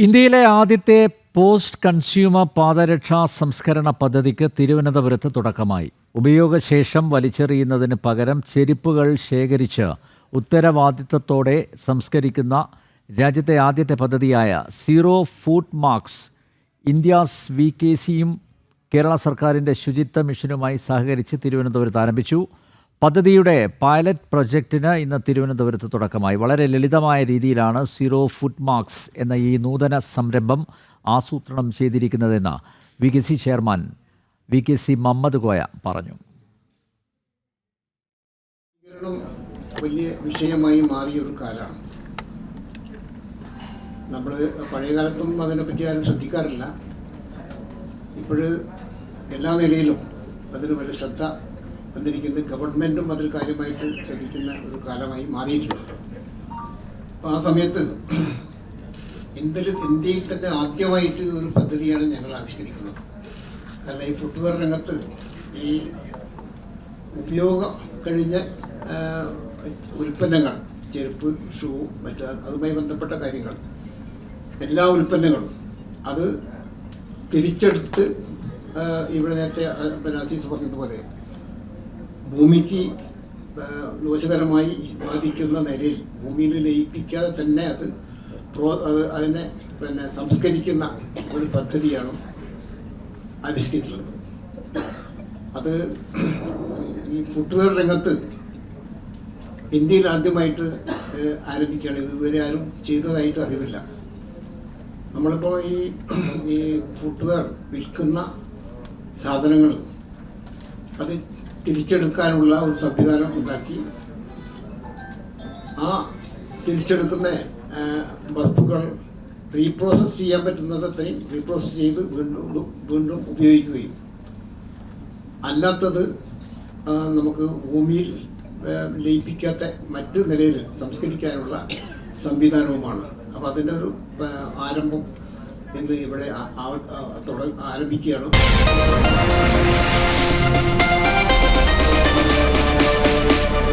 ഇന്ത്യയിലെ ആദ്യത്തെ post consumer പാദരക്ഷാ സംസ്കരണ പദ്ധതിക്ക് തിരുവനന്തപുരത്ത് തുടക്കമായി. ഉപയോഗശേഷം വലിച്ചെറിയുന്നതിന് പകരം ചെരുപ്പുകൾ ശേഖരിച്ച് ഉത്തരവാദിത്തത്തോടെ സംസ്കരിക്കുന്ന രാജ്യത്തെ ആദ്യത്തെ പദ്ധതിയായ സീറോ ഫൂട്ട് മാർക്സ് ഇന്ത്യാസ് VKCയും കേരള സർക്കാരിൻ്റെ ശുചിത്വ മിഷനുമായി സഹകരിച്ച് തിരുവനന്തപുരത്ത് ആരംഭിച്ചു. പദ്ധതിയുടെ പൈലറ്റ് പ്രൊജക്റ്റിന് ഇന്ന് തിരുവനന്തപുരത്ത് തുടക്കമായി. വളരെ ലളിതമായ രീതിയിലാണ് സീറോ ഫുട്ട് മാർക്സ് എന്ന ഈ നൂതന സംരംഭം ആസൂത്രണം ചെയ്തിരിക്കുന്നതെന്ന് VKC chairman VKC Muhammad Koya പറഞ്ഞു. വലിയ വിഷയമായി മാറിയ ഒരു കാലമാണ്. നമ്മൾ പഴയ കാലത്തൊന്നും അതിനെപ്പറ്റി ആരും ശ്രദ്ധിക്കാറില്ല. ഇപ്പോഴ് എല്ലാ നിലയിലും അതിന് വലിയ ശ്രദ്ധ വന്നിരിക്കുന്നത്, ഗവൺമെൻറ്റും അതിൽ കാര്യമായിട്ട് ശ്രദ്ധിക്കുന്ന ഒരു കാലമായി മാറിയിട്ടുണ്ട്. അപ്പോൾ ആ സമയത്ത് ഇന്ത്യയിൽ തന്നെ ആദ്യമായിട്ട് ഒരു പദ്ധതിയാണ് ഞങ്ങൾ ആവിഷ്കരിക്കുന്നത്. കാരണം ഈ ഫുട്വെയർ രംഗത്ത് ഈ ഉപയോഗം കഴിഞ്ഞ ഉൽപ്പന്നങ്ങൾ, ചെരുപ്പ്, ഷൂ, അതുമായി ബന്ധപ്പെട്ട കാര്യങ്ങൾ, എല്ലാ ഉൽപ്പന്നങ്ങളും അത് തിരിച്ചെടുത്ത് ഇവിടെ നേരത്തെ അസീസ് പറഞ്ഞതുപോലെ ഭൂമിക്ക് ദോഷകരമായി ബാധിക്കുന്ന നിലയിൽ ഭൂമിയിൽ ലയിപ്പിക്കാതെ തന്നെ അതിനെ സംസ്കരിക്കുന്ന ഒരു പദ്ധതിയാണ് ആവിഷ്കരിച്ചിട്ടുള്ളത്. അത് ഈ ഫുട്വെയർ രംഗത്ത് ഇന്ത്യയിൽ ആദ്യമായിട്ട് ആരംഭിക്കുകയാണ്. ഇതുവരെ ആരും ചെയ്തതായിട്ട് അറിവില്ല. നമ്മളിപ്പോൾ ഈ ഫുട്വെയർ വിൽക്കുന്ന സാധനങ്ങൾ അത് തിരിച്ചെടുക്കാനുള്ള ഒരു സംവിധാനം ഉണ്ടാക്കി ആ തിരിച്ചെടുക്കുന്ന വസ്തുക്കൾ റീപ്രോസസ് ചെയ്യാൻ പറ്റുന്നത്രയും റീപ്രോസസ് ചെയ്ത് വീണ്ടും ഉപയോഗിക്കുകയും അല്ലാത്തത് നമുക്ക് ഭൂമിയിൽ ലയിപ്പിക്കാത്ത മറ്റു നിലയിൽ സംസ്കരിക്കാനുള്ള സംവിധാനവുമാണ്. അപ്പോൾ അതിൻ്റെ ഒരു ആരംഭം ഇന്ന് ഇവിടെ ആരംഭിക്കുകയാണ്.